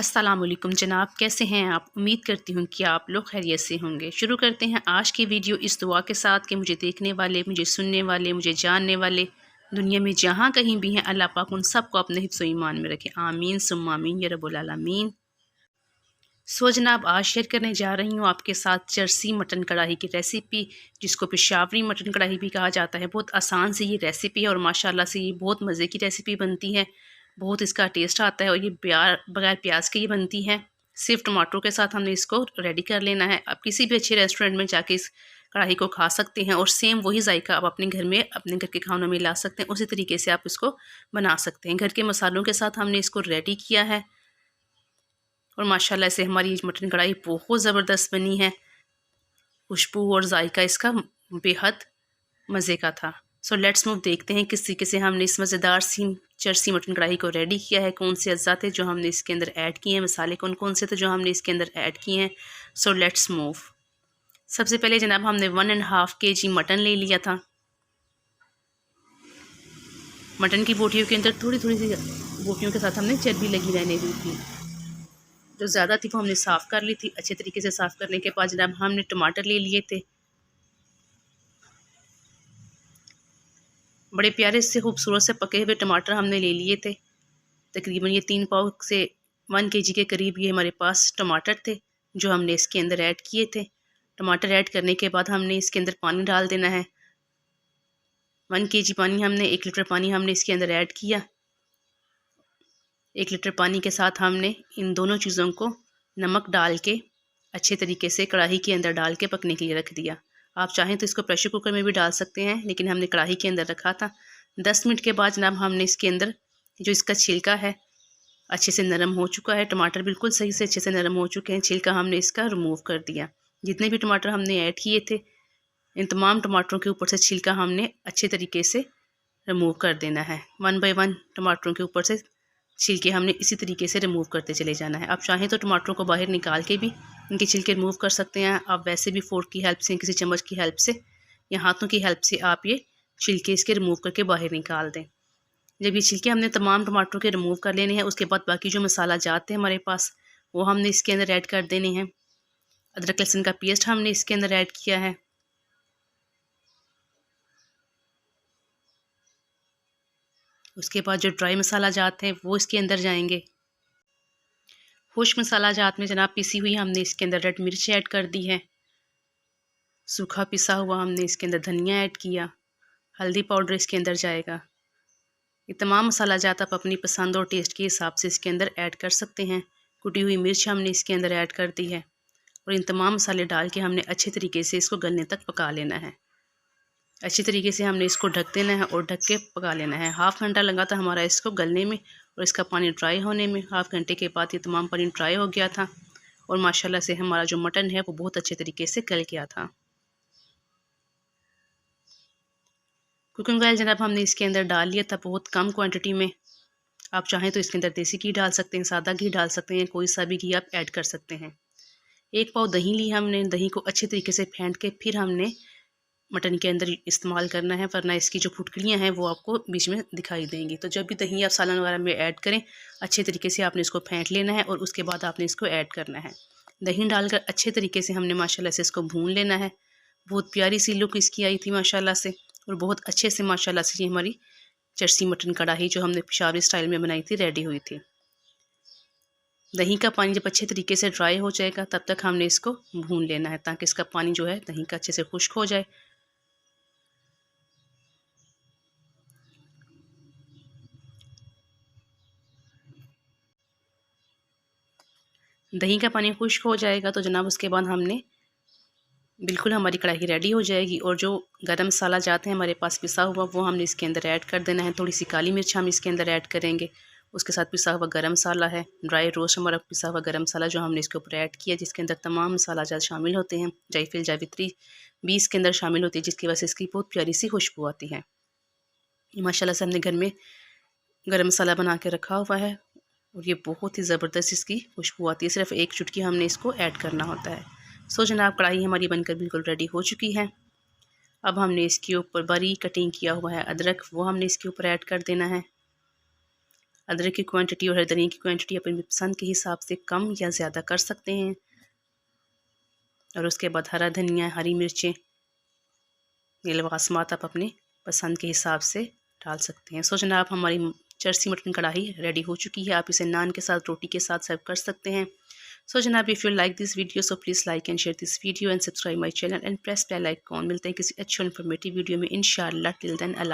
अस्सलामुअलैकुम जनाब, कैसे हैं आप? उम्मीद करती हूँ कि आप लोग खैरियत से होंगे। शुरू करते हैं आज की वीडियो इस दुआ के साथ कि मुझे देखने वाले, मुझे सुनने वाले, मुझे जानने वाले दुनिया में जहाँ कहीं भी हैं, अल्लाह पाक उन सबको अपने हिफ्ज़ व ईमान में रखे। आमीन सुम्मा आमीन या रब्बुल आलमीन। सो जनाब, आज शेयर करने जा रही हूँ आपके साथ जर्सी मटन कढ़ाई की रेसिपी, जिसको पेशावरी मटन कढ़ाई भी कहा जाता है। बहुत आसान सी ये रेसिपी है और माशाल्लाह से ये बहुत मज़े की रेसिपी बनती है। बहुत इसका टेस्ट आता है और ये बगैर प्याज के ये बनती है। सिर्फ टमाटरों के साथ हमने इसको रेडी कर लेना है। आप किसी भी अच्छे रेस्टोरेंट में जाके इस कढ़ाई को खा सकते हैं और सेम वही जायका आप अपने घर में, अपने घर के खानों में ला सकते हैं। उसी तरीके से आप इसको बना सकते हैं। घर के मसालों के साथ हमने इसको रेडी किया है और माशाल्लाह से हमारी मटन कढ़ाई बहुत ज़बरदस्त बनी है। खुशबू और जायका इसका बेहद मज़े का था। सो लेट्स मूव, देखते हैं किस तरीके से हमने इस मज़ेदार सी जर्सी मटन कढ़ाई को रेडी किया है। कौन से अज्जा थे जो हमने इसके अंदर ऐड किए हैं, मसाले कौन कौन से थे जो हमने इसके अंदर ऐड किए हैं। So let's move. सबसे पहले जनाब हमने 1.5 kg मटन ले लिया था। मटन की बोटियों के अंदर थोड़ी थोड़ी सी बोटियों के साथ हमने चर्बी लगी रहने दी थी। जो ज़्यादा थी वो हमने साफ़ कर ली थी। अच्छे तरीके से साफ़ करने के बाद जनाब हमने टमाटर ले लिए थे। बड़े प्यारे से खूबसूरत से पके हुए टमाटर हमने ले लिए थे। तकरीबन ये 3 पाव से 1 kg के करीब ये हमारे पास टमाटर थे जो हमने इसके अंदर ऐड किए थे। टमाटर ऐड करने के बाद हमने इसके अंदर पानी डाल देना है। 1 kg पानी हमने 1 लीटर पानी हमने इसके अंदर ऐड किया। 1 लीटर पानी के साथ हमने इन दोनों चीज़ों को नमक डाल के अच्छे तरीके से कढ़ाई के अंदर डाल के पकने के लिए रख दिया। आप चाहें तो इसको प्रेशर कुकर में भी डाल सकते हैं, लेकिन हमने कढ़ाई के अंदर रखा था। 10 मिनट के बाद जनाब हमने इसके अंदर जो इसका छिलका है अच्छे से नरम हो चुका है। टमाटर बिल्कुल सही से अच्छे से नरम हो चुके हैं। छिलका हमने इसका रिमूव कर दिया। जितने भी टमाटर हमने ऐड किए थे, इन तमाम टमाटरों के ऊपर से छिलका हमने अच्छे तरीके से रिमूव कर देना है। 1 बाय 1 टमाटरों के ऊपर से छिलके हमने इसी तरीके से रिमूव करते चले जाना है। आप चाहें तो टमाटरों को बाहर निकाल के भी इनके छिलके रिमूव कर सकते हैं। आप वैसे भी फोर्क की हेल्प से, किसी चम्मच की हेल्प से या हाथों की हेल्प से आप ये छिलके इसके रिमूव करके बाहर निकाल दें। जब ये छिलके हमने तमाम टमाटरों के रिमूव कर लेने हैं, उसके बाद बाकी जो मसाला जाते हैं हमारे पास वो हमने इसके अंदर ऐड कर देने हैं। अदरक लहसुन का पेस्ट हमने इसके अंदर ऐड किया है। उसके बाद जो ड्राई मसाला जाते हैं वो इसके अंदर जाएंगे। खुश्क मसाला जात में जनाब पिसी हुई हमने इसके अंदर रेड मिर्च ऐड कर दी है। सूखा पिसा हुआ हमने इसके अंदर धनिया ऐड किया। हल्दी पाउडर इसके अंदर जाएगा। ये तमाम मसाला जात आप अपनी पसंद और टेस्ट के हिसाब से इसके अंदर ऐड कर सकते हैं। कुटी हुई मिर्च हमने इसके अंदर ऐड कर दी है और इन तमाम मसाले डाल के हमने अच्छे तरीके से इसको गलने तक पका लेना है। अच्छी तरीके से हमने इसको ढक देना है और ढक के पका लेना है। हाफ़ घंटा लगा था हमारा इसको गलने में और इसका पानी ड्राई होने में। हाफ़ घंटे के बाद ये तमाम पानी ड्राई हो गया था और माशाल्लाह से हमारा जो मटन है वो बहुत अच्छे तरीके से गल गया था। कुकिंग ऑयल जनाब हमने इसके अंदर डाल लिया था बहुत कम क्वांटिटी में। आप चाहें तो इसके अंदर देसी घी डाल सकते हैं, सादा घी डाल सकते हैं, कोई सा भी घी आप ऐड कर सकते हैं। 1 पाव दही ली हमने। दही को अच्छे तरीके से फेंट के फिर हमने मटन के अंदर इस्तेमाल करना है, वरना इसकी जो फुटकलियाँ हैं वो आपको बीच में दिखाई देंगी। तो जब भी दही आप सालन वगैरह में ऐड करें, अच्छे तरीके से आपने इसको फेंट लेना है और उसके बाद आपने इसको ऐड करना है। दही डालकर अच्छे तरीके से हमने माशाल्लाह से इसको भून लेना है। बहुत प्यारी सी लुक इसकी आई थी माशाल्लाह से और बहुत अच्छे से माशाल्लाह से ये हमारी जर्सी मटन कढ़ाई जो हमने पेशावरी स्टाइल में बनाई थी रेडी हुई थी। दही का पानी जब अच्छे तरीके से ड्राई हो जाएगा तब तक हमने इसको भून लेना है, ताकि इसका पानी जो है दही का अच्छे से खुश्क हो जाए। दही का पानी खुश्क हो जाएगा तो जनाब उसके बाद हमने बिल्कुल हमारी कढ़ाई रेडी हो जाएगी और जो गरम मसाला जाते हैं हमारे पास पिसा हुआ वो हमने इसके अंदर ऐड कर देना है। थोड़ी सी काली मिर्च हम इसके अंदर ऐड करेंगे। उसके साथ पिसा हुआ गरम मसाला है, ड्राई रोस्ट हमारा पिसा हुआ गरम मसाला जो हमने इसके ऊपर ऐड किया, जिसके अंदर तमाम मसाला जात शामिल होते हैं। जायफल जावित्री भी इसके अंदर शामिल होती है, जिसकी वजह से इसकी बहुत प्यारी सी खुशबू आती है। माशाल्लाह से हमने घर में गरम मसाला बना के रखा हुआ है और ये बहुत ही ज़बरदस्त इसकी खुशबू आती है। सिर्फ एक चुटकी हमने इसको ऐड करना होता है। सो जनाब कढ़ाई हमारी बनकर बिल्कुल रेडी हो चुकी है। अब हमने इसके ऊपर बारीक कटिंग किया हुआ है अदरक, वो हमने इसके ऊपर ऐड कर देना है। अदरक की क्वांटिटी और हरी धनिया की क्वांटिटी अपनी पसंद के हिसाब से कम या ज़्यादा कर सकते हैं। और उसके बाद हरा धनिया, हरी मिर्चें, ये लवासमात आप अपने पसंद के हिसाब से डाल सकते हैं। सो जनाब, हमारी चरसी मटन कढ़ाई रेडी हो चुकी है। आप इसे नान के साथ, रोटी के साथ सर्व कर सकते हैं। सो जनाब, if you like this video so please like and share this video and subscribe my channel and press bell icon. मिलते हैं किसी अच्छे इन्फॉर्मेटिव वीडियो में इंशाअल्लाह। टिल देन अल्लाह।